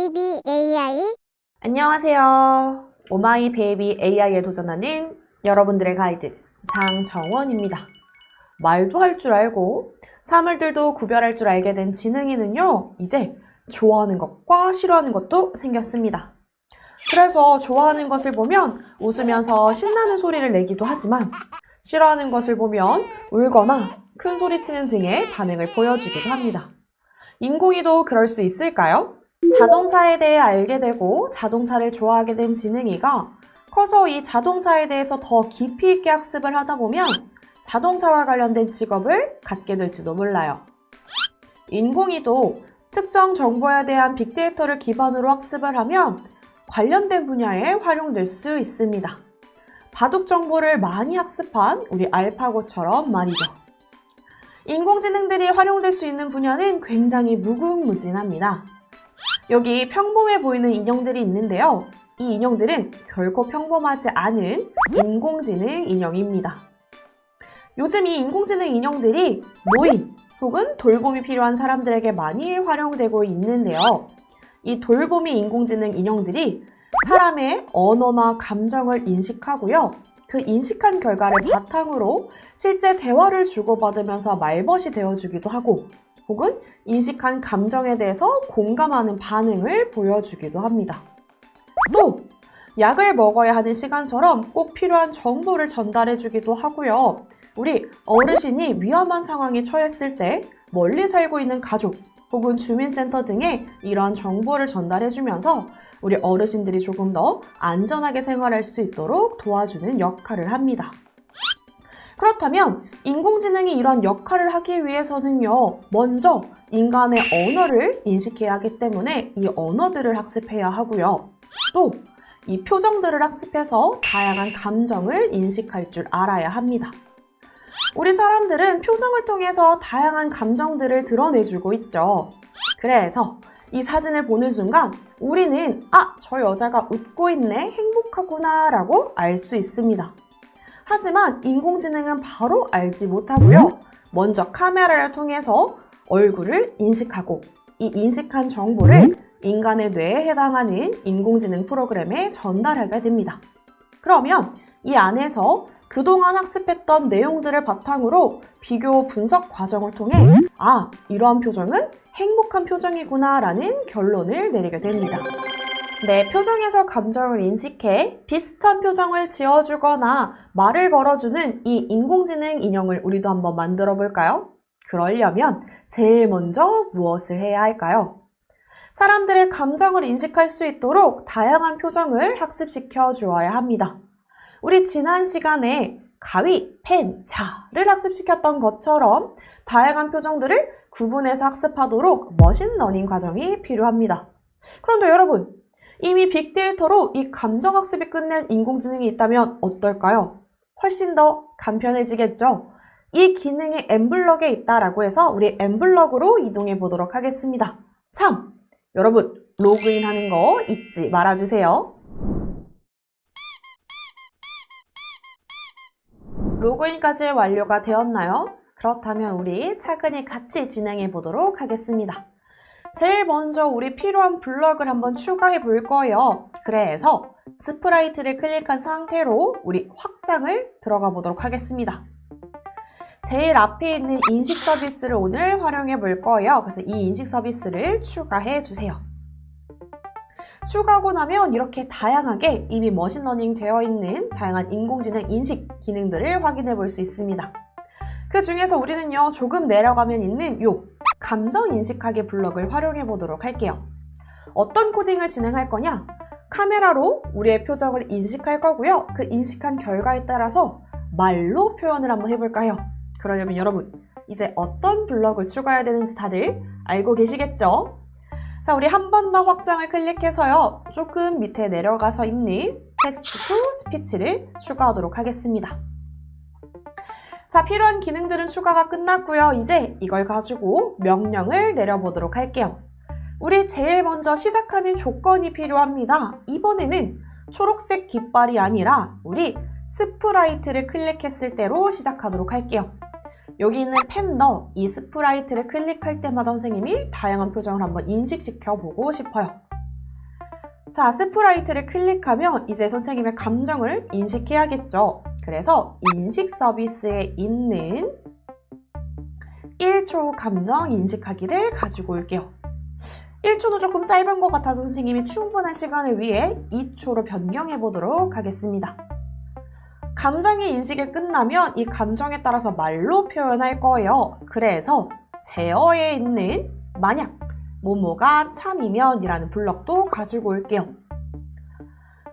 베이비 AI. 안녕하세요. 오마이 베이비 AI에 도전하는 여러분들의 가이드 장정원입니다. 말도 할 줄 알고 사물들도 구별할 줄 알게 된 지능이는요, 이제 좋아하는 것과 싫어하는 것도 생겼습니다. 그래서 좋아하는 것을 보면 웃으면서 신나는 소리를 내기도 하지만 싫어하는 것을 보면 울거나 큰 소리치는 등의 반응을 보여주기도 합니다. 인공위도 그럴 수 있을까요? 자동차에 대해 알게 되고 자동차를 좋아하게 된 지능이가 커서 이 자동차에 대해서 더 깊이 있게 학습을 하다 보면 자동차와 관련된 직업을 갖게 될지도 몰라요. 인공위도 특정 정보에 대한 빅데이터를 기반으로 학습을 하면 관련된 분야에 활용될 수 있습니다. 바둑 정보를 많이 학습한 우리 알파고처럼 말이죠. 인공지능들이 활용될 수 있는 분야는 굉장히 무궁무진합니다. 여기 평범해 보이는 인형들이 있는데요. 이 인형들은 결코 평범하지 않은 인공지능 인형입니다. 요즘 이 인공지능 인형들이 노인 혹은 돌봄이 필요한 사람들에게 많이 활용되고 있는데요. 이 돌봄이 인공지능 인형들이 사람의 언어나 감정을 인식하고요. 그 인식한 결과를 바탕으로 실제 대화를 주고받으면서 말벗이 되어주기도 하고 혹은 인식한 감정에 대해서 공감하는 반응을 보여주기도 합니다. 또 약을 먹어야 하는 시간처럼 꼭 필요한 정보를 전달해주기도 하고요. 우리 어르신이 위험한 상황에 처했을 때 멀리 살고 있는 가족 혹은 주민센터 등에 이러한 정보를 전달해주면서 우리 어르신들이 조금 더 안전하게 생활할 수 있도록 도와주는 역할을 합니다. 그렇다면 인공지능이 이런 역할을 하기 위해서는요, 먼저 인간의 언어를 인식해야 하기 때문에 이 언어들을 학습해야 하고요. 또 이 표정들을 학습해서 다양한 감정을 인식할 줄 알아야 합니다. 우리 사람들은 표정을 통해서 다양한 감정들을 드러내주고 있죠. 그래서 이 사진을 보는 순간 우리는 저 여자가 웃고 있네, 행복하구나 라고 알 수 있습니다. 하지만 인공지능은 바로 알지 못하고요. 먼저 카메라를 통해서 얼굴을 인식하고 이 인식한 정보를 인간의 뇌에 해당하는 인공지능 프로그램에 전달하게 됩니다. 그러면 이 안에서 그동안 학습했던 내용들을 바탕으로 비교 분석 과정을 통해 이러한 표정은 행복한 표정이구나 라는 결론을 내리게 됩니다. 내 표정에서 감정을 인식해 비슷한 표정을 지어주거나 말을 걸어주는 이 인공지능 인형을 우리도 한번 만들어 볼까요? 그러려면 제일 먼저 무엇을 해야 할까요? 사람들의 감정을 인식할 수 있도록 다양한 표정을 학습시켜 주어야 합니다. 우리 지난 시간에 가위, 펜, 자를 학습시켰던 것처럼 다양한 표정들을 구분해서 학습하도록 머신러닝 과정이 필요합니다. 그런데 여러분, 이미 빅데이터로 이 감정학습이 끝낸 인공지능이 있다면 어떨까요? 훨씬 더 간편해지겠죠? 이 기능이 엠블럭에 있다라고 해서 우리 엠블럭으로 이동해 보도록 하겠습니다. 참! 여러분, 로그인 하는 거 잊지 말아주세요. 로그인까지 완료가 되었나요? 그렇다면 우리 차근히 같이 진행해 보도록 하겠습니다. 제일 먼저 우리 필요한 블럭을 한번 추가해 볼 거예요. 그래서 스프라이트를 클릭한 상태로 우리 확장을 들어가 보도록 하겠습니다. 제일 앞에 있는 인식 서비스를 오늘 활용해 볼 거예요. 그래서 이 인식 서비스를 추가해 주세요. 추가하고 나면 이렇게 다양하게 이미 머신러닝 되어 있는 다양한 인공지능 인식 기능들을 확인해 볼 수 있습니다. 그 중에서 우리는요, 조금 내려가면 있는 요 감정 인식하기 블럭을 활용해 보도록 할게요. 어떤 코딩을 진행할 거냐? 카메라로 우리의 표정을 인식할 거고요. 그 인식한 결과에 따라서 말로 표현을 한번 해볼까요? 그러려면 여러분, 이제 어떤 블럭을 추가해야 되는지 다들 알고 계시겠죠? 자, 우리 한 번 더 확장을 클릭해서요. 조금 밑에 내려가서 있는 텍스트 투 스피치를 추가하도록 하겠습니다. 자, 필요한 기능들은 추가가 끝났고요. 이제 이걸 가지고 명령을 내려보도록 할게요. 우리 제일 먼저 시작하는 조건이 필요합니다. 이번에는 초록색 깃발이 아니라 우리 스프라이트를 클릭했을 때로 시작하도록 할게요. 여기 있는 펜더, 이 스프라이트를 클릭할 때마다 선생님이 다양한 표정을 한번 인식시켜 보고 싶어요. 자, 스프라이트를 클릭하면 이제 선생님의 감정을 인식해야겠죠. 그래서 인식 서비스에 있는 1초 감정 인식하기를 가지고 올게요. 1초는 조금 짧은 것 같아서 선생님이 충분한 시간을 위해 2초로 변경해 보도록 하겠습니다. 감정의 인식이 끝나면 이 감정에 따라서 말로 표현할 거예요. 그래서 제어에 있는 만약 뭐뭐가 참이면 이라는 블럭도 가지고 올게요.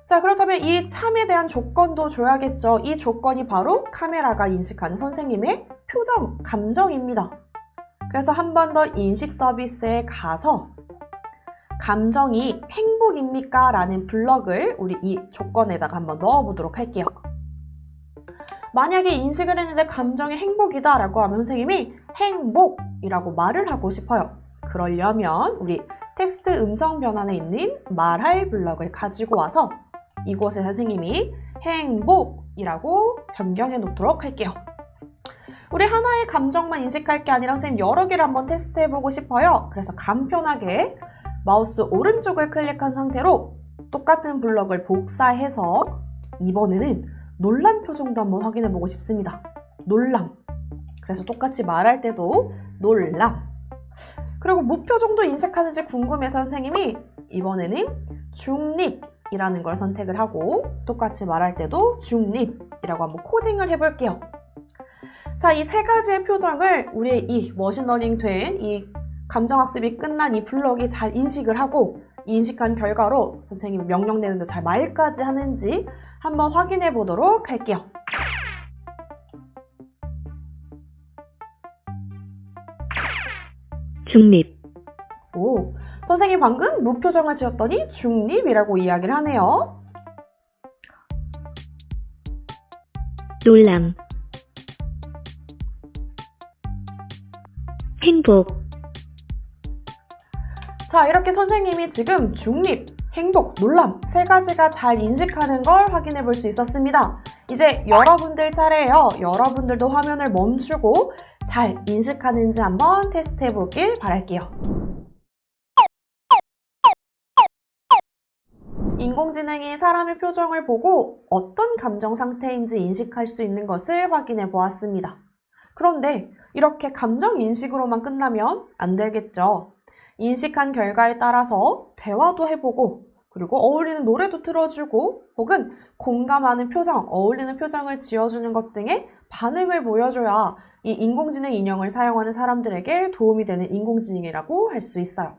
자, 그렇다면 이 참에 대한 조건도 줘야겠죠. 이 조건이 바로 카메라가 인식하는 선생님의 표정, 감정입니다. 그래서 한 번 더 인식 서비스에 가서 감정이 행복입니까? 라는 블럭을 우리 이 조건에다가 한번 넣어보도록 할게요. 만약에 인식을 했는데 감정이 행복이다 라고 하면 선생님이 행복이라고 말을 하고 싶어요. 그러려면 우리 텍스트 음성 변환에 있는 말할 블럭을 가지고 와서 이곳에 선생님이 행복이라고 변경해 놓도록 할게요. 우리 하나의 감정만 인식할 게 아니라 선생님 여러 개를 한번 테스트해 보고 싶어요. 그래서 간편하게 마우스 오른쪽을 클릭한 상태로 똑같은 블럭을 복사해서 이번에는 놀란 표정도 한번 확인해 보고 싶습니다. 놀람. 그래서 똑같이 말할 때도 놀람. 그리고 무표정도 인식하는지 궁금해서 선생님이 이번에는 중립이라는 걸 선택을 하고 똑같이 말할 때도 중립이라고 한번 코딩을 해볼게요. 자, 이 세 가지의 표정을 우리 이 머신러닝 된 이 감정학습이 끝난 이 블럭이 잘 인식을 하고 인식한 결과로 선생님이 명령 내는데 잘 말까지 하는지 한번 확인해 보도록 할게요. 중립. 오, 선생님 방금 무표정을 지었더니 중립이라고 이야기를 하네요. 놀람. 행복. 자, 이렇게 선생님이 지금 중립, 행복, 놀람 세 가지가 잘 인식하는 걸 확인해 볼 수 있었습니다. 이제 여러분들 차례예요. 여러분들도 화면을 멈추고 잘 인식하는지 한번 테스트해 보길 바랄게요. 인공지능이 사람의 표정을 보고 어떤 감정 상태인지 인식할 수 있는 것을 확인해 보았습니다. 그런데 이렇게 감정 인식으로만 끝나면 안 되겠죠. 인식한 결과에 따라서 대화도 해보고 그리고 어울리는 노래도 틀어주고 혹은 공감하는 표정, 어울리는 표정을 지어주는 것 등의 반응을 보여줘야 이 인공지능 인형을 사용하는 사람들에게 도움이 되는 인공지능이라고 할 수 있어요.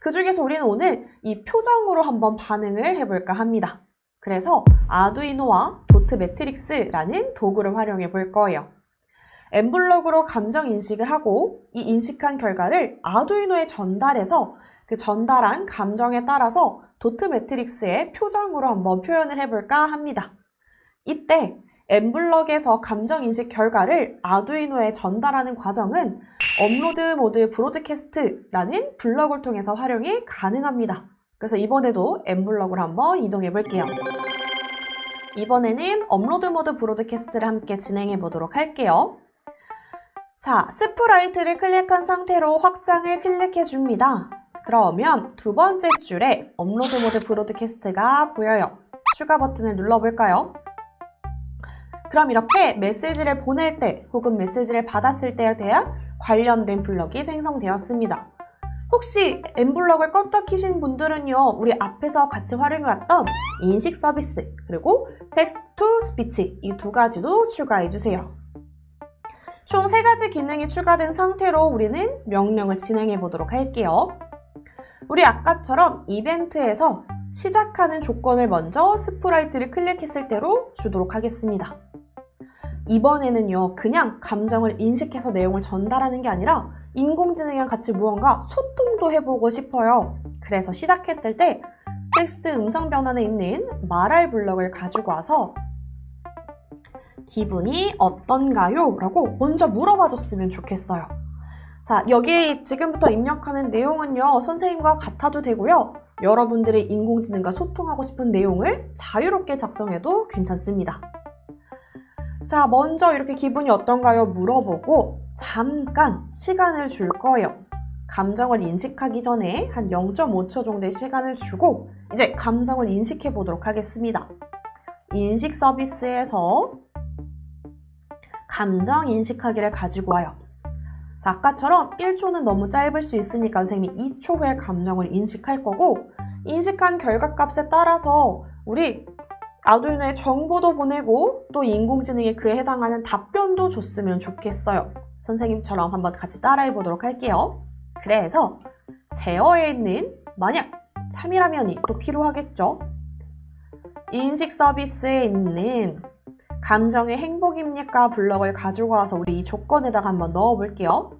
그 중에서 우리는 오늘 이 표정으로 한번 반응을 해볼까 합니다. 그래서 아두이노와 도트 매트릭스라는 도구를 활용해 볼 거예요. 엠블럭으로 감정 인식을 하고 이 인식한 결과를 아두이노에 전달해서 그 전달한 감정에 따라서 도트 매트릭스의 표정으로 한번 표현을 해볼까 합니다. 이때 엠블럭에서 감정 인식 결과를 아두이노에 전달하는 과정은 업로드 모드 브로드캐스트라는 블럭을 통해서 활용이 가능합니다. 그래서 이번에도 엠블럭으로 한번 이동해 볼게요. 이번에는 업로드 모드 브로드캐스트를 함께 진행해 보도록 할게요. 자, 스프라이트를 클릭한 상태로 확장을 클릭해 줍니다. 그러면 두 번째 줄에 업로드 모드 브로드캐스트가 보여요. 추가 버튼을 눌러볼까요? 그럼 이렇게 메시지를 보낼 때 혹은 메시지를 받았을 때에 대한 관련된 블럭이 생성되었습니다. 혹시 엠블럭을 껐다 키신 분들은요, 우리 앞에서 같이 활용해왔던 인식 서비스 그리고 텍스트 투 스피치 이 두 가지도 추가해주세요. 총 3가지 기능이 추가된 상태로 우리는 명령을 진행해 보도록 할게요. 우리 아까처럼 이벤트에서 시작하는 조건을 먼저 스프라이트를 클릭했을 때로 주도록 하겠습니다. 이번에는요, 그냥 감정을 인식해서 내용을 전달하는 게 아니라 인공지능이랑 같이 무언가 소통도 해보고 싶어요. 그래서 시작했을 때 텍스트 음성 변환에 있는 말할 블럭을 가지고 와서 기분이 어떤가요? 라고 먼저 물어봐줬으면 좋겠어요. 자, 여기 지금부터 입력하는 내용은요, 선생님과 같아도 되고요. 여러분들이 인공지능과 소통하고 싶은 내용을 자유롭게 작성해도 괜찮습니다. 자, 먼저 이렇게 기분이 어떤가요? 물어보고 잠깐 시간을 줄 거예요. 감정을 인식하기 전에 한 0.5초 정도의 시간을 주고 이제 감정을 인식해 보도록 하겠습니다. 인식 서비스에서 감정 인식하기를 가지고 와요. 자, 아까처럼 1초는 너무 짧을 수 있으니까 선생님이 2초 후에 감정을 인식할 거고 인식한 결과값에 따라서 우리 아두이노에 정보도 보내고 또 인공지능이 그에 해당하는 답변도 줬으면 좋겠어요. 선생님처럼 한번 같이 따라해 보도록 할게요. 그래서 제어에 있는 만약 참이라면이 또 필요하겠죠. 인식 서비스에 있는 감정의 행복입니까? 블럭을 가지고 와서 우리 이 조건에다가 한번 넣어 볼게요.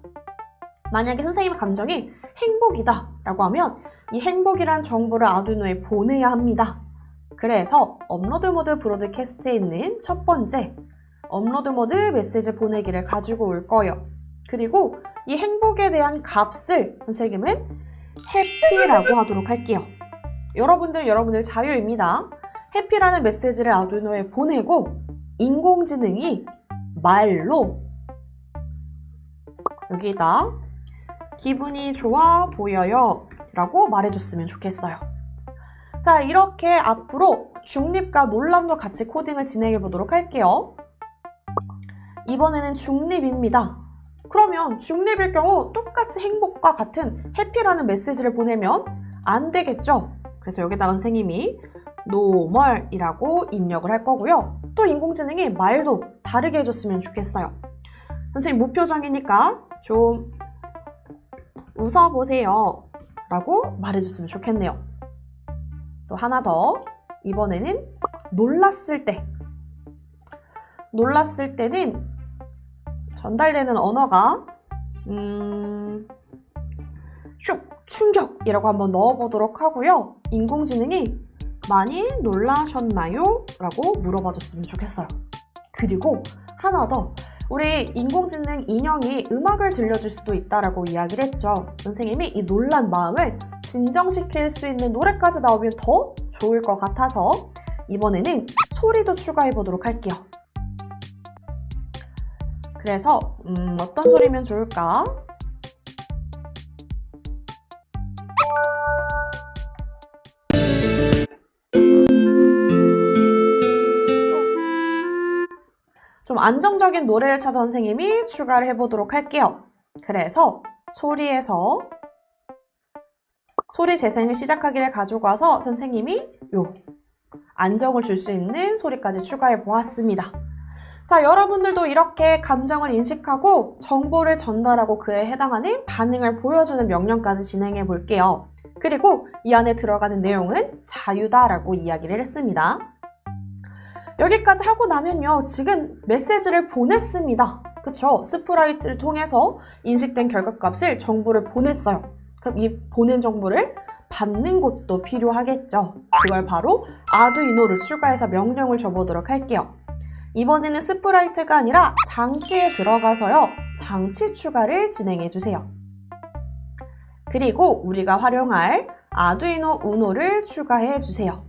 만약에 선생님의 감정이 행복이다 라고 하면 이 행복이란 정보를 아두이노에 보내야 합니다. 그래서 업로드 모드 브로드캐스트에 있는 첫 번째 업로드 모드 메시지 보내기를 가지고 올 거예요. 그리고 이 행복에 대한 값을 선생님은 해피라고 하도록 할게요. 여러분들 자유입니다. 해피라는 메시지를 아두이노에 보내고 인공지능이 말로 여기다 기분이 좋아 보여요 라고 말해줬으면 좋겠어요. 자, 이렇게 앞으로 중립과 논란도 같이 코딩을 진행해 보도록 할게요. 이번에는 중립입니다. 그러면 중립일 경우 똑같이 행복과 같은 해피라는 메시지를 보내면 안 되겠죠? 그래서 여기다가 선생님이 노멀이라고 입력을 할 거고요. 또 인공지능이 말도 다르게 해줬으면 좋겠어요. 선생님 무표정이니까 좀 웃어보세요 라고 말해줬으면 좋겠네요. 또 하나 더, 이번에는 놀랐을 때는 전달되는 언어가 충격이라고 한번 넣어보도록 하고요. 인공지능이 많이 놀라셨나요? 라고 물어봐줬으면 좋겠어요. 그리고 하나 더, 우리 인공지능 인형이 음악을 들려줄 수도 있다라고 이야기를 했죠. 선생님이 이 놀란 마음을 진정시킬 수 있는 노래까지 나오면 더 좋을 것 같아서 이번에는 소리도 추가해 보도록 할게요. 그래서 어떤 소리면 좋을까? 좀 안정적인 노래를 찾아 선생님이 추가를 해보도록 할게요. 그래서 소리에서 소리 재생을 시작하기를 가지고 와서 선생님이 안정을 줄 수 있는 소리까지 추가해 보았습니다. 자, 여러분들도 이렇게 감정을 인식하고 정보를 전달하고 그에 해당하는 반응을 보여주는 명령까지 진행해 볼게요. 그리고 이 안에 들어가는 내용은 자유다라고 이야기를 했습니다. 여기까지 하고 나면요, 지금 메시지를 보냈습니다. 그쵸? 스프라이트를 통해서 인식된 결과값을 정보를 보냈어요. 그럼 이 보낸 정보를 받는 것도 필요하겠죠. 그걸 바로 아두이노를 추가해서 명령을 줘보도록 할게요. 이번에는 스프라이트가 아니라 장치에 들어가서요, 장치 추가를 진행해 주세요. 그리고 우리가 활용할 아두이노 우노를 추가해 주세요.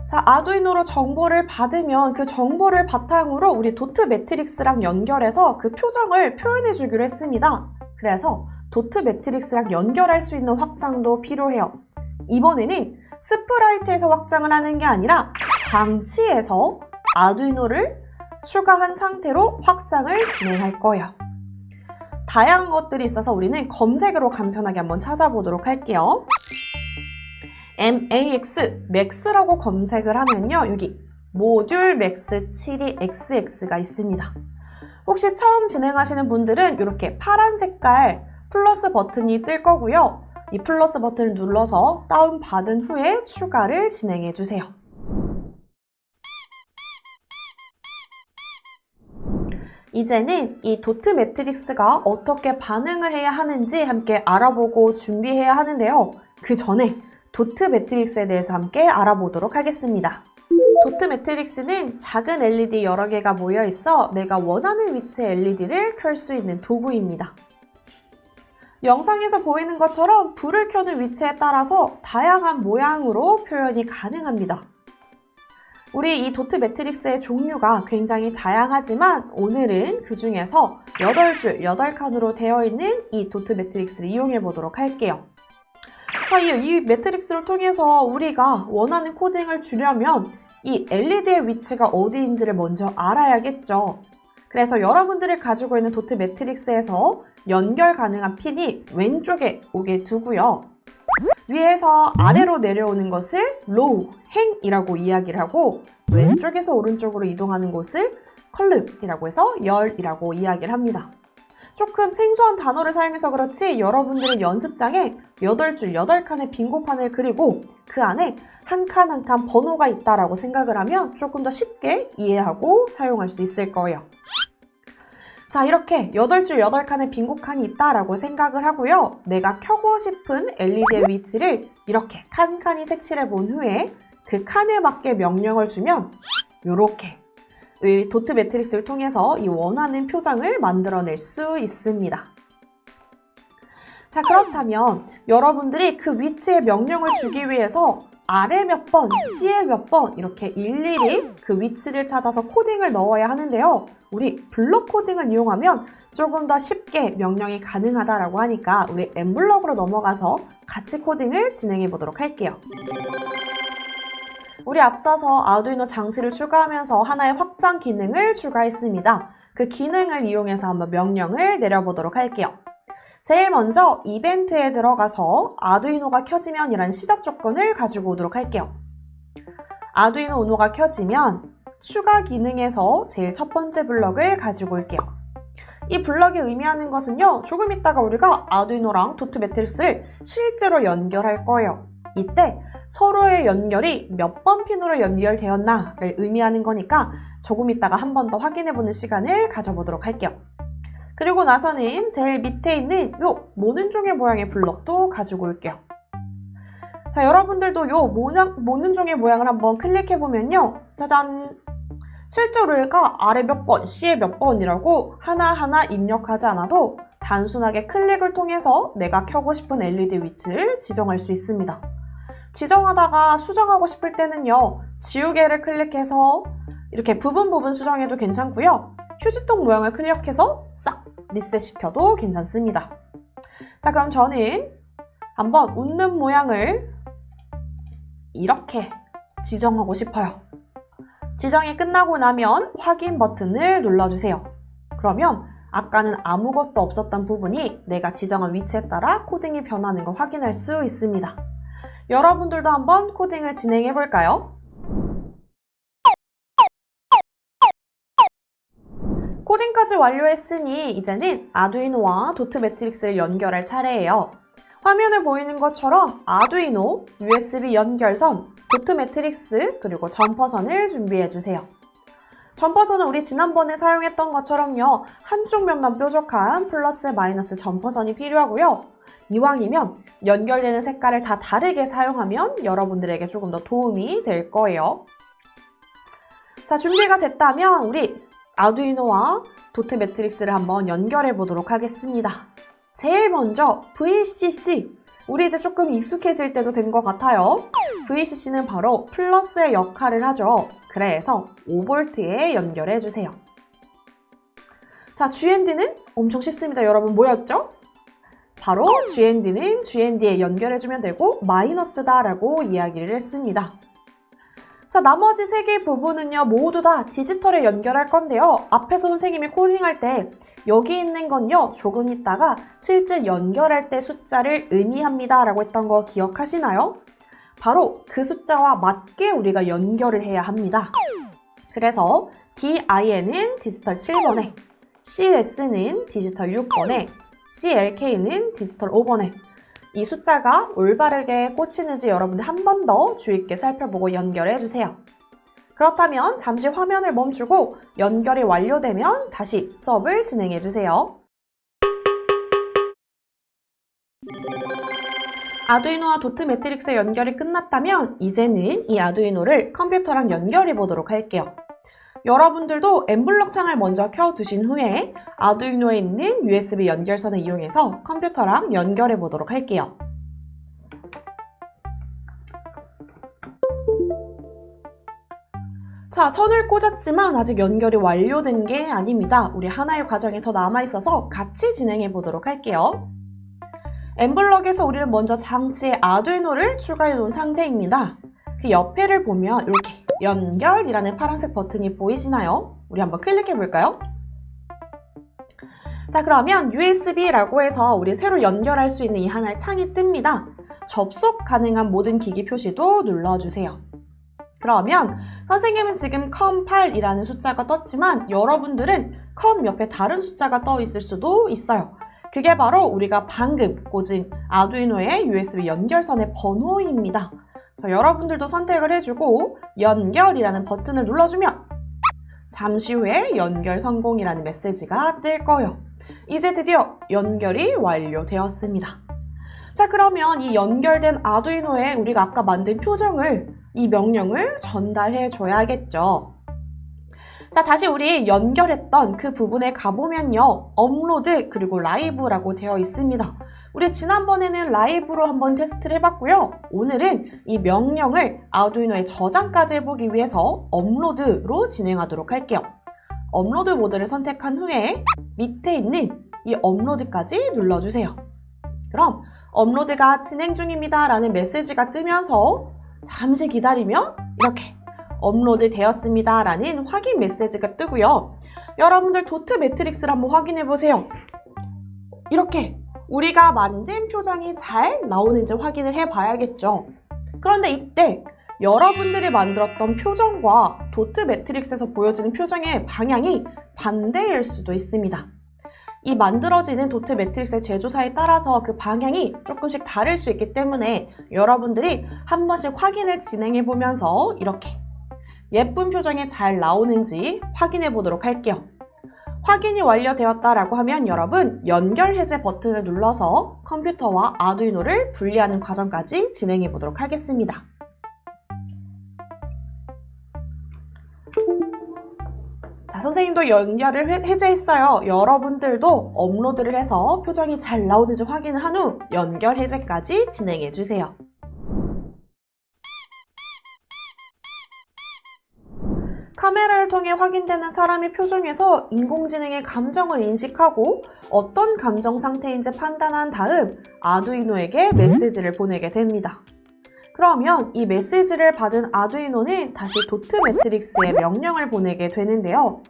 자, 아두이노로 정보를 받으면 그 정보를 바탕으로 우리 도트 매트릭스랑 연결해서 그 표정을 표현해 주기로 했습니다. 그래서 도트 매트릭스랑 연결할 수 있는 확장도 필요해요. 이번에는 스프라이트에서 확장을 하는 게 아니라 장치에서 아두이노를 추가한 상태로 확장을 진행할 거예요. 다양한 것들이 있어서 우리는 검색으로 간편하게 한번 찾아보도록 할게요. max라고 검색을 하면요, 여기 모듈 맥스 72xx가 있습니다. 혹시 처음 진행하시는 분들은 이렇게 파란 색깔 플러스 버튼이 뜰 거고요. 이 플러스 버튼을 눌러서 다운받은 후에 추가를 진행해 주세요. 이제는 이 도트 매트릭스가 어떻게 반응을 해야 하는지 함께 알아보고 준비해야 하는데요. 그 전에 도트 매트릭스에 대해서 함께 알아보도록 하겠습니다. 도트 매트릭스는 작은 LED 여러 개가 모여 있어 내가 원하는 위치의 LED를 켤 수 있는 도구입니다. 영상에서 보이는 것처럼 불을 켜는 위치에 따라서 다양한 모양으로 표현이 가능합니다. 우리 이 도트 매트릭스의 종류가 굉장히 다양하지만 오늘은 그 중에서 8줄, 8칸으로 되어 있는 이 도트 매트릭스를 이용해 보도록 할게요. 자, 이 매트릭스를 통해서 우리가 원하는 코딩을 주려면 이 LED의 위치가 어디인지를 먼저 알아야겠죠. 그래서 여러분들이 가지고 있는 도트 매트릭스에서 연결 가능한 핀이 왼쪽에 오게 두고요. 위에서 아래로 내려오는 것을 로우, 행이라고 이야기를 하고 왼쪽에서 오른쪽으로 이동하는 곳을 컬럼이라고 해서 열이라고 이야기를 합니다. 조금 생소한 단어를 사용해서 그렇지 여러분들은 연습장에 8줄, 8칸의 빙고판을 그리고 그 안에 한 칸 한 칸 번호가 있다라고 생각을 하면 조금 더 쉽게 이해하고 사용할 수 있을 거예요. 자, 이렇게 8줄 8칸의 빈곡칸이 있다라고 생각을 하고요. 내가 켜고 싶은 LED의 위치를 이렇게 칸칸이 색칠해 본 후에 그 칸에 맞게 명령을 주면 이렇게 도트 매트릭스를 통해서 이 원하는 표정을 만들어낼 수 있습니다. 자, 그렇다면 여러분들이 그 위치에 명령을 주기 위해서 아래 몇 번, C에 몇 번 이렇게 일일이 그 위치를 찾아서 코딩을 넣어야 하는데요. 우리 블록 코딩을 이용하면 조금 더 쉽게 명령이 가능하다라고 하니까 우리 엠블럭으로 넘어가서 같이 코딩을 진행해 보도록 할게요. 우리 앞서서 아두이노 장치를 추가하면서 하나의 확장 기능을 추가했습니다. 그 기능을 이용해서 한번 명령을 내려보도록 할게요. 제일 먼저 이벤트에 들어가서 아두이노가 켜지면 이란 시작 조건을 가지고 오도록 할게요. 아두이노 우노가 켜지면 추가 기능에서 제일 첫 번째 블럭을 가지고 올게요. 이 블럭이 의미하는 것은요, 조금 있다가 우리가 아두이노랑 도트 매트릭스를 실제로 연결할 거예요. 이때 서로의 연결이 몇 번 핀으로 연결되었나를 의미하는 거니까 조금 있다가 한 번 더 확인해보는 시간을 가져보도록 할게요. 그리고 나서는 제일 밑에 있는 요 모는 종의 모양의 블럭도 가지고 올게요. 자, 여러분들도 요 모는 종의 모양을 한번 클릭해보면요. 짜잔! 실제로 우리가 아래 몇 번, C에 몇 번이라고 하나하나 입력하지 않아도 단순하게 클릭을 통해서 내가 켜고 싶은 LED 위치를 지정할 수 있습니다. 지정하다가 수정하고 싶을 때는요. 지우개를 클릭해서 이렇게 부분 수정해도 괜찮고요. 휴지통 모양을 클릭해서 싹 리셋시켜도 괜찮습니다. 자, 그럼 저는 한번 웃는 모양을 이렇게 지정하고 싶어요. 지정이 끝나고 나면 확인 버튼을 눌러주세요. 그러면 아까는 아무것도 없었던 부분이 내가 지정한 위치에 따라 코딩이 변하는 걸 확인할 수 있습니다. 여러분들도 한번 코딩을 진행해 볼까요? 코딩까지 완료했으니 이제는 아두이노와 도트 매트릭스를 연결할 차례예요. 화면에 보이는 것처럼 아두이노, USB 연결선, 도트 매트릭스, 그리고 점퍼선을 준비해주세요. 점퍼선은 우리 지난번에 사용했던 것처럼요. 한쪽 면만 뾰족한 플러스 마이너스 점퍼선이 필요하고요. 이왕이면 연결되는 색깔을 다 다르게 사용하면 여러분들에게 조금 더 도움이 될 거예요. 자, 준비가 됐다면 우리 아두이노와 도트 매트릭스를 한번 연결해 보도록 하겠습니다. 제일 먼저 VCC, 우리 이제 조금 익숙해질 때도 된 것 같아요. VCC는 바로 플러스의 역할을 하죠. 그래서 5V에 연결해 주세요. 자, GND는 엄청 쉽습니다. 여러분 뭐였죠? 바로 GND는 GND에 연결해주면 되고 마이너스다 라고 이야기를 했습니다. 자, 나머지 3개 부분은요 모두 다 디지털에 연결할 건데요. 앞에서 선생님이 코딩할 때 여기 있는 건요 조금 있다가 실제 연결할 때 숫자를 의미합니다 라고 했던 거 기억하시나요? 바로 그 숫자와 맞게 우리가 연결을 해야 합니다. 그래서 DIN은 디지털 7번에, CS는 디지털 6번에, CLK는 디지털 5번에 이 숫자가 올바르게 꽂히는지 여러분들 한 번 더 주의 있게 살펴보고 연결해 주세요. 그렇다면 잠시 화면을 멈추고 연결이 완료되면 다시 수업을 진행해 주세요. 아두이노와 도트 매트릭스의 연결이 끝났다면 이제는 이 아두이노를 컴퓨터랑 연결해 보도록 할게요. 여러분들도 엠블럭 창을 먼저 켜두신 후에 아두이노에 있는 USB 연결선을 이용해서 컴퓨터랑 연결해 보도록 할게요. 자, 선을 꽂았지만 아직 연결이 완료된 게 아닙니다. 우리 하나의 과정이 더 남아있어서 같이 진행해 보도록 할게요. 엠블럭에서 우리는 먼저 장치에 아두이노를 추가해 놓은 상태입니다. 그 옆에를 보면 이렇게 연결이라는 파란색 버튼이 보이시나요? 우리 한번 클릭해 볼까요? 자, 그러면 USB라고 해서 우리 새로 연결할 수 있는 이 하나의 창이 뜹니다. 접속 가능한 모든 기기 표시도 눌러주세요. 그러면 선생님은 지금 컴8이라는 숫자가 떴지만 여러분들은 컴 옆에 다른 숫자가 떠 있을 수도 있어요. 그게 바로 우리가 방금 꽂은 아두이노의 USB 연결선의 번호입니다. 자, 여러분들도 선택을 해주고 연결이라는 버튼을 눌러주면 잠시 후에 연결 성공이라는 메시지가 뜰 거예요. 이제 드디어 연결이 완료되었습니다. 자, 그러면 이 연결된 아두이노에 우리가 아까 만든 표정을 이 명령을 전달해 줘야겠죠. 자, 다시 우리 연결했던 그 부분에 가보면요. 업로드 그리고 라이브라고 되어 있습니다. 우리 지난번에는 라이브로 한번 테스트를 해봤고요. 오늘은 이 명령을 아두이노에 저장까지 해보기 위해서 업로드로 진행하도록 할게요. 업로드 모드를 선택한 후에 밑에 있는 이 업로드까지 눌러주세요. 그럼 업로드가 진행 중입니다 라는 메시지가 뜨면서 잠시 기다리면 이렇게 업로드 되었습니다 라는 확인 메시지가 뜨고요. 여러분들 도트 매트릭스를 한번 확인해 보세요. 이렇게 우리가 만든 표정이 잘 나오는지 확인을 해 봐야겠죠. 그런데 이때 여러분들이 만들었던 표정과 도트 매트릭스에서 보여지는 표정의 방향이 반대일 수도 있습니다. 이 만들어지는 도트 매트릭스의 제조사에 따라서 그 방향이 조금씩 다를 수 있기 때문에 여러분들이 한 번씩 확인을 진행해 보면서 이렇게 예쁜 표정이 잘 나오는지 확인해 보도록 할게요. 확인이 완료되었다라고 하면 여러분 연결 해제 버튼을 눌러서 컴퓨터와 아두이노를 분리하는 과정까지 진행해 보도록 하겠습니다. 자, 선생님도 연결을 해제했어요. 여러분들도 업로드를 해서 표정이 잘 나오는지 확인을 한 후 연결 해제까지 진행해 주세요. 카메라를 통해 확인되는 사람의 표정에서 인공지능의 감정을 인식하고 어떤 감정 상태인지 판단한 다음 아두이노에게 메시지를 보내게 됩니다. 그러면 이 메시지를 받은 아두이노는 다시 도트 매트릭스에 명령을 보내게 되는데요.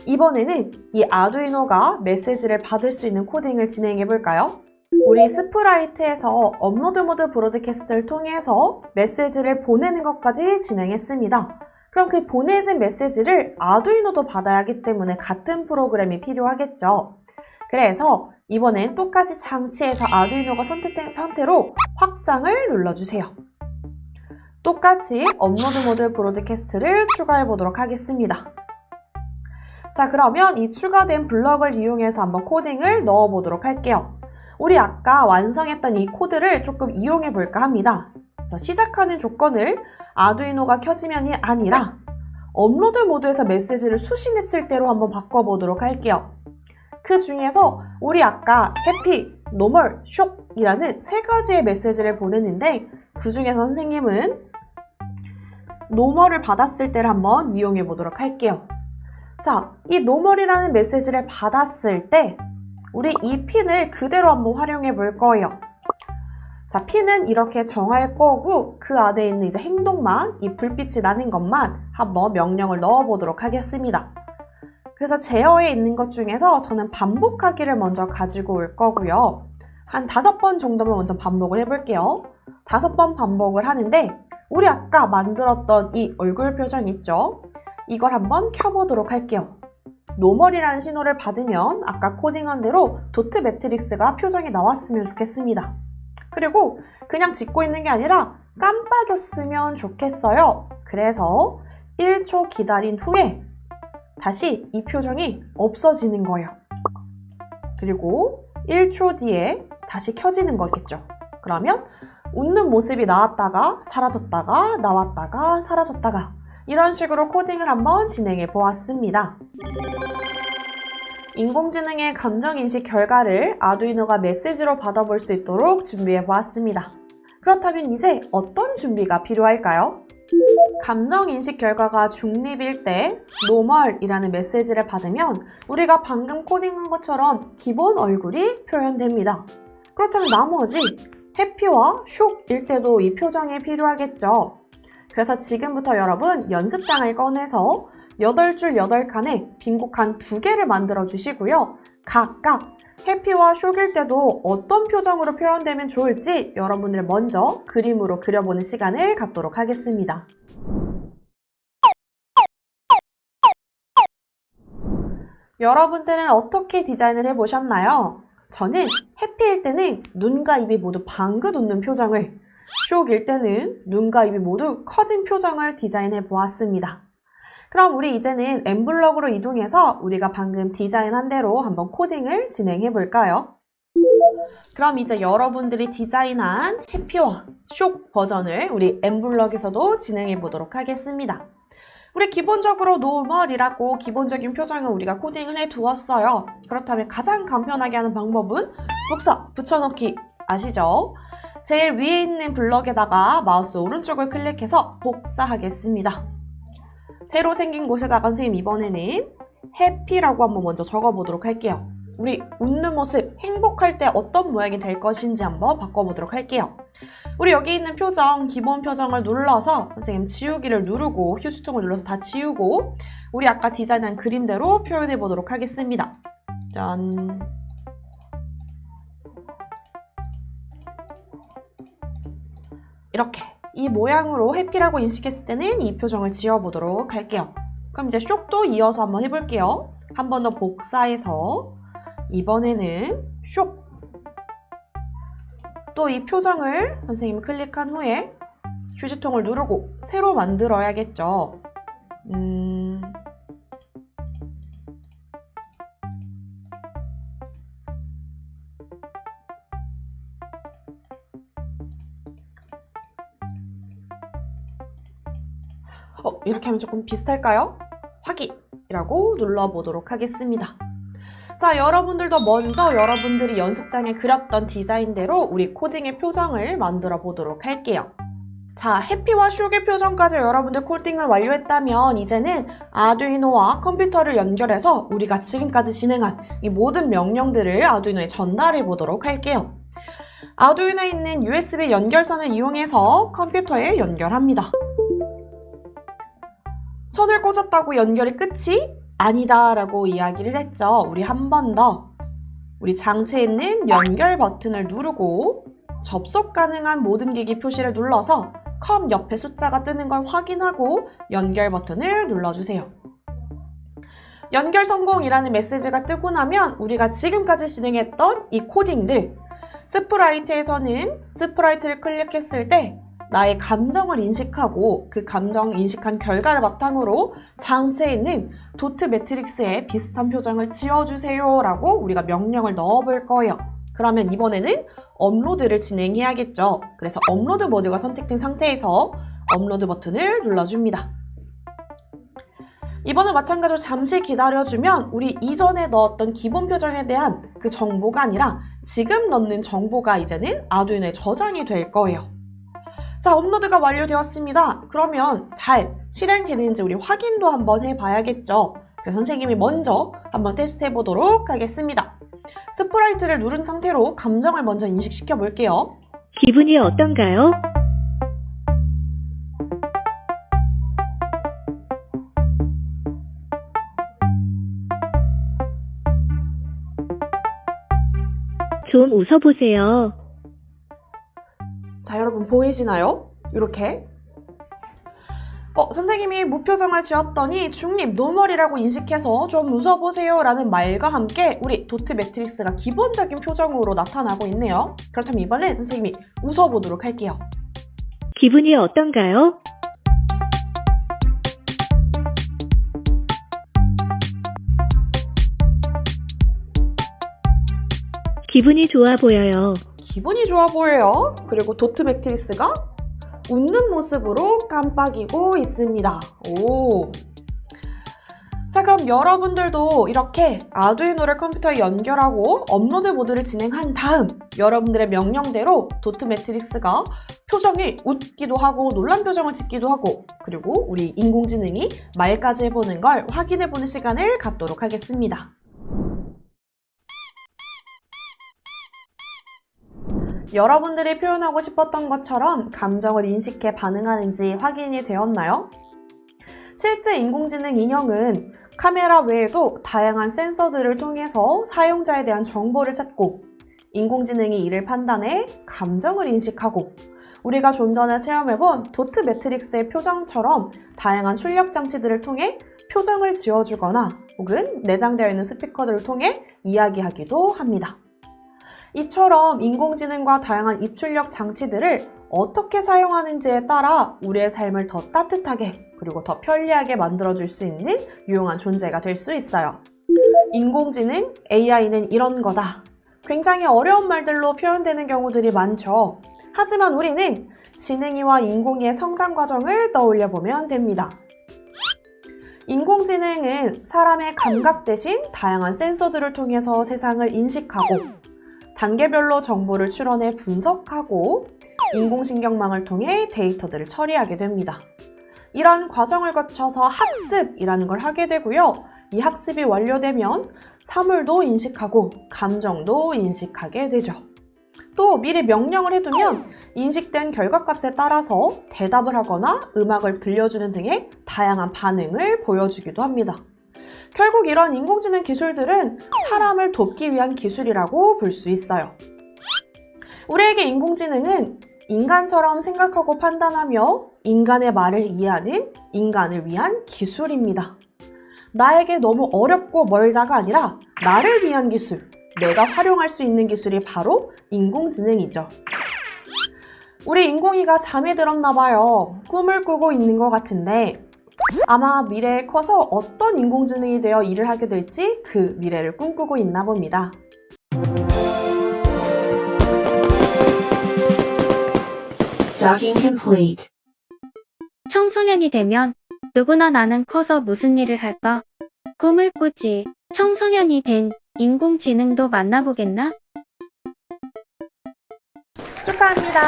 이번에는 이 아두이노가 메시지를 받을 수 있는 코딩을 진행해 볼까요? 우리 스프라이트에서 업로드 모드 브로드캐스트를 통해서 메시지를 보내는 것까지 진행했습니다. 그럼 그 보내진 메시지를 아두이노도 받아야 하기 때문에 같은 프로그램이 필요하겠죠. 그래서 이번엔 똑같이 장치에서 아두이노가 선택된 상태로 확장을 눌러주세요. 똑같이 업로드 모드 브로드캐스트를 추가해 보도록 하겠습니다. 자, 그러면 이 추가된 블럭을 이용해서 한번 코딩을 넣어 보도록 할게요. 우리 아까 완성했던 이 코드를 조금 이용해 볼까 합니다. 시작하는 조건을 아두이노가 켜지면이 아니라 업로드 모드에서 메시지를 수신했을 때로 한번 바꿔보도록 할게요. 그 중에서 우리 아까 해피, 노멀, 쇼이라는 세 가지의 메시지를 보냈는데 그 중에서 선생님은 노멀을 받았을 때를 한번 이용해 보도록 할게요. 자, 이 노멀이라는 메시지를 받았을 때 우리 이 핀을 그대로 한번 활용해 볼 거예요. 자, 핀은 이렇게 정할 거고 그 안에 있는 이제 행동만, 이 불빛이 나는 것만 한번 명령을 넣어 보도록 하겠습니다. 그래서 제어에 있는 것 중에서 저는 반복하기를 먼저 가지고 올 거고요. 한 5번 정도만 먼저 반복을 해볼게요. 5번 반복을 하는데 우리 아까 만들었던 이 얼굴 표정 있죠? 이걸 한번 켜보도록 할게요. 노멀이라는 신호를 받으면 아까 코딩한 대로 도트 매트릭스가 표정이 나왔으면 좋겠습니다. 그리고 그냥 짓고 있는 게 아니라 깜빡였으면 좋겠어요. 그래서 1초 기다린 후에 다시 이 표정이 없어지는 거예요. 그리고 1초 뒤에 다시 켜지는 거겠죠. 그러면 웃는 모습이 나왔다가 사라졌다가 나왔다가 사라졌다가 이런 식으로 코딩을 한번 진행해 보았습니다. 인공지능의 감정인식 결과를 아두이노가 메시지로 받아볼 수 있도록 준비해 보았습니다. 그렇다면 이제 어떤 준비가 필요할까요? 감정인식 결과가 중립일 때 노멀이라는 메시지를 받으면 우리가 방금 코딩한 것처럼 기본 얼굴이 표현됩니다. 그렇다면 나머지 해피와 쇽일 때도 이 표정이 필요하겠죠. 그래서 지금부터 여러분 연습장을 꺼내서 8줄 8칸에 빈곡한 2개를 만들어 주시고요. 각각 해피와 쇽일 때도 어떤 표정으로 표현되면 좋을지 여러분들 먼저 그림으로 그려보는 시간을 갖도록 하겠습니다. 여러분들은 어떻게 디자인을 해보셨나요? 저는 해피일 때는 눈과 입이 모두 방긋 웃는 표정을, 쇽일 때는 눈과 입이 모두 커진 표정을 디자인해 보았습니다. 그럼 우리 이제는 엠블럭으로 이동해서 우리가 방금 디자인한 대로 한번 코딩을 진행해 볼까요? 그럼 이제 여러분들이 디자인한 해피와 쇽 버전을 우리 엠블럭에서도 진행해 보도록 하겠습니다. 우리 기본적으로 노멀이라고 기본적인 표정을 우리가 코딩을 해 두었어요. 그렇다면 가장 간편하게 하는 방법은 복사, 붙여넣기 아시죠? 제일 위에 있는 블럭에다가 마우스 오른쪽을 클릭해서 복사하겠습니다. 새로 생긴 곳에다가 선생님 이번에는 해피라고 한번 먼저 적어보도록 할게요. 우리 웃는 모습, 행복할 때 어떤 모양이 될 것인지 한번 바꿔보도록 할게요. 우리 여기 있는 표정, 기본 표정을 눌러서 선생님 지우기를 누르고 휴지통을 눌러서 다 지우고 우리 아까 디자인한 그림대로 표현해 보도록 하겠습니다. 짠! 이렇게 이 모양으로 해피라고 인식했을 때는 이 표정을 지어보도록 할게요. 그럼 이제 쇽도 이어서 한번 해볼게요. 한 번 더 복사해서 이번에는 쇽! 또 이 표정을 선생님이 클릭한 후에 휴지통을 누르고 새로 만들어야겠죠. 이렇게 하면 조금 비슷할까요? 확인이라고 눌러보도록 하겠습니다. 자, 여러분들도 먼저 여러분들이 연습장에 그렸던 디자인대로 우리 코딩의 표정을 만들어 보도록 할게요. 자, 해피와 쇽의 표정까지 여러분들 코딩을 완료했다면 이제는 아두이노와 컴퓨터를 연결해서 우리가 지금까지 진행한 이 모든 명령들을 아두이노에 전달해 보도록 할게요. 아두이노에 있는 USB 연결선을 이용해서 컴퓨터에 연결합니다. 선을 꽂았다고 연결이 끝이 아니다 라고 이야기를 했죠. 우리 한 번 더 우리 장치에 있는 연결 버튼을 누르고 접속 가능한 모든 기기 표시를 눌러서 컴 옆에 숫자가 뜨는 걸 확인하고 연결 버튼을 눌러주세요. 연결 성공이라는 메시지가 뜨고 나면 우리가 지금까지 진행했던 이 코딩들 스프라이트에서는 스프라이트를 클릭했을 때 나의 감정을 인식하고 그 감정 인식한 결과를 바탕으로 장치에 있는 도트 매트릭스에 비슷한 표정을 지어주세요 라고 우리가 명령을 넣어볼 거예요. 그러면 이번에는 업로드를 진행해야겠죠. 그래서 업로드 모드가 선택된 상태에서 업로드 버튼을 눌러줍니다. 이번에 마찬가지로 잠시 기다려주면 우리 이전에 넣었던 기본 표정에 대한 그 정보가 아니라 지금 넣는 정보가 이제는 아두이노에 저장이 될 거예요. 자, 업로드가 완료되었습니다. 그러면 잘 실행되는지 우리 확인도 한번 해봐야겠죠. 그래서 선생님이 먼저 한번 테스트 해보도록 하겠습니다. 스프라이트를 누른 상태로 감정을 먼저 인식시켜 볼게요. 기분이 어떤가요? 좀 웃어보세요. 자, 여러분 보이시나요? 이렇게 선생님이 무표정을 지었더니 중립, 노멀이라고 인식해서 좀 웃어보세요 라는 말과 함께 우리 도트 매트릭스가 기본적인 표정으로 나타나고 있네요. 그렇다면 이번엔 선생님이 웃어보도록 할게요. 기분이 어떤가요? 기분이 좋아 보여요. 기분이 좋아 보여요. 그리고 도트 매트릭스가 웃는 모습으로 깜빡이고 있습니다. 오. 자, 자, 그럼 여러분들도 이렇게 아두이노를 컴퓨터에 연결하고 업로드 모드를 진행한 다음 여러분들의 명령대로 도트 매트릭스가 표정이 웃기도 하고 놀란 표정을 짓기도 하고 그리고 우리 인공지능이 말까지 해보는 걸 확인해보는 시간을 갖도록 하겠습니다. 여러분들이 표현하고 싶었던 것처럼 감정을 인식해 반응하는지 확인이 되었나요? 실제 인공지능 인형은 카메라 외에도 다양한 센서들을 통해서 사용자에 대한 정보를 찾고 인공지능이 이를 판단해 감정을 인식하고 우리가 좀 전에 체험해본 도트 매트릭스의 표정처럼 다양한 출력 장치들을 통해 표정을 지어주거나 혹은 내장되어 있는 스피커들을 통해 이야기하기도 합니다. 이처럼 인공지능과 다양한 입출력 장치들을 어떻게 사용하는지에 따라 우리의 삶을 더 따뜻하게 그리고 더 편리하게 만들어줄 수 있는 유용한 존재가 될 수 있어요. 인공지능, AI는 이런 거다. 굉장히 어려운 말들로 표현되는 경우들이 많죠. 하지만 우리는 지능이와 인공의 성장 과정을 떠올려 보면 됩니다. 인공지능은 사람의 감각 대신 다양한 센서들을 통해서 세상을 인식하고 단계별로 정보를 추론해 분석하고 인공신경망을 통해 데이터들을 처리하게 됩니다. 이런 과정을 거쳐서 학습이라는 걸 하게 되고요. 이 학습이 완료되면 사물도 인식하고 감정도 인식하게 되죠. 또 미리 명령을 해두면 인식된 결과값에 따라서 대답을 하거나 음악을 들려주는 등의 다양한 반응을 보여주기도 합니다. 결국 이런 인공지능 기술들은 사람을 돕기 위한 기술이라고 볼 수 있어요. 우리에게 인공지능은 인간처럼 생각하고 판단하며 인간의 말을 이해하는 인간을 위한 기술입니다. 나에게 너무 어렵고 멀다가 아니라 나를 위한 기술, 내가 활용할 수 있는 기술이 바로 인공지능이죠. 우리 인공이가 잠이 들었나 봐요. 꿈을 꾸고 있는 것 같은데 아마 미래에 커서 어떤 인공지능이 되어 일을 하게 될지 그 미래를 꿈꾸고 있나 봅니다. Docking complete. 청소년이 되면 누구나 나는 커서 무슨 일을 할까? 꿈을 꾸지. 청소년이 된 인공지능도 만나보겠나? 축하합니다.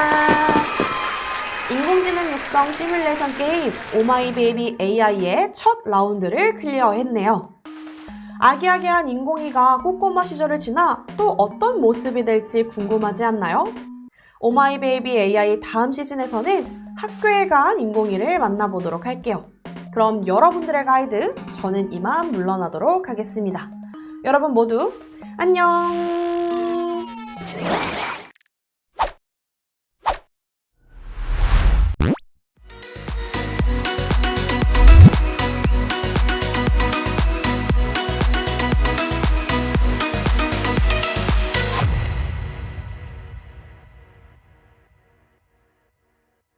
인공지능 육성 시뮬레이션 게임 오마이베이비 AI의 첫 라운드를 클리어했네요. 아기아기한 인공이가 꼬꼬마 시절을 지나 또 어떤 모습이 될지 궁금하지 않나요? 오마이베이비 AI 다음 시즌에서는 학교에 간 인공이를 만나보도록 할게요. 그럼 여러분들의 가이드, 저는 이만 물러나도록 하겠습니다. 여러분 모두 안녕!